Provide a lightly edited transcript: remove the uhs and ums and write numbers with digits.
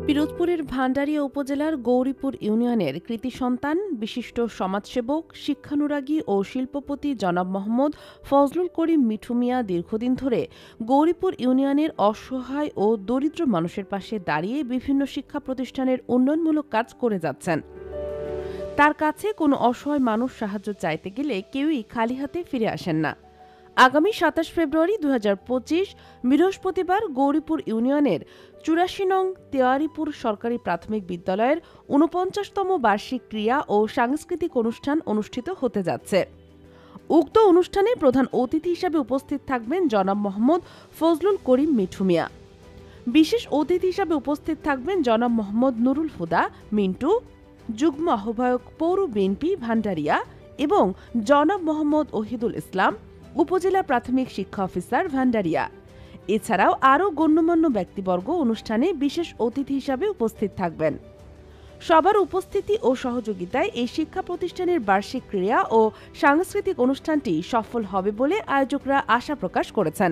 পিরোজপুরের ভান্ডারিয়া উপজেলার গৌরীপুর ইউনিয়নের কৃতি সন্তান বিশিষ্ট সমাজসেবক, শিক্ষানুরাগী ও শিল্পপতি জনাব মোহাম্মদ ফজলুল করিম মিঠু মিয়া দীর্ঘদিন ধরে গৌরীপুর ইউনিয়নের অসহায় ও দরিদ্র মানুষের পাশে দাঁড়িয়ে বিভিন্ন শিক্ষা প্রতিষ্ঠানের উন্নয়নমূলক কাজ করে যাচ্ছেন। তার কাছে কোনো অসহায় মানুষ সাহায্য চাইতে গেলে কেউই খালি হাতে ফিরে আসেন না। আগামী ২৭ ফেব্রুয়ারি ২০২৫ বৃহস্পতিবার গৌরীপুর ইউনিয়নের ৮৪ নং তেওয়ারীপুর সরকারি প্রাথমিক বিদ্যালয়ের ৪৯তম বার্ষিক ক্রীড়া ও সাংস্কৃতিক অনুষ্ঠান অনুষ্ঠিত হতে যাচ্ছে। উক্ত অনুষ্ঠানে প্রধান অতিথি হিসেবে উপস্থিত থাকবেন জনাব মোহাম্মদ ফজলুল করিম মিঠু মিয়া। বিশেষ অতিথি হিসেবে উপস্থিত থাকবেন জনাব মোহাম্মদ নুরুল হুদা মিন্টু, যুগ্ম আহ্বায়ক পৌর বিএনপি ভান্ডারিয়া এবং জনাব মোহাম্মদ ওহিদুল ইসলাম, উপজেলা প্রাথমিক শিক্ষা অফিসার ভান্ডারিয়া। এছাড়াও আরও গণ্যমান্য ব্যক্তিবর্গ অনুষ্ঠানে বিশেষ অতিথি হিসাবে উপস্থিত থাকবেন। সবার উপস্থিতি ও সহযোগিতায় এই শিক্ষা প্রতিষ্ঠানের বার্ষিক ক্রীড়া ও সাংস্কৃতিক অনুষ্ঠানটি সফল হবে বলে আয়োজকরা আশা প্রকাশ করেছেন।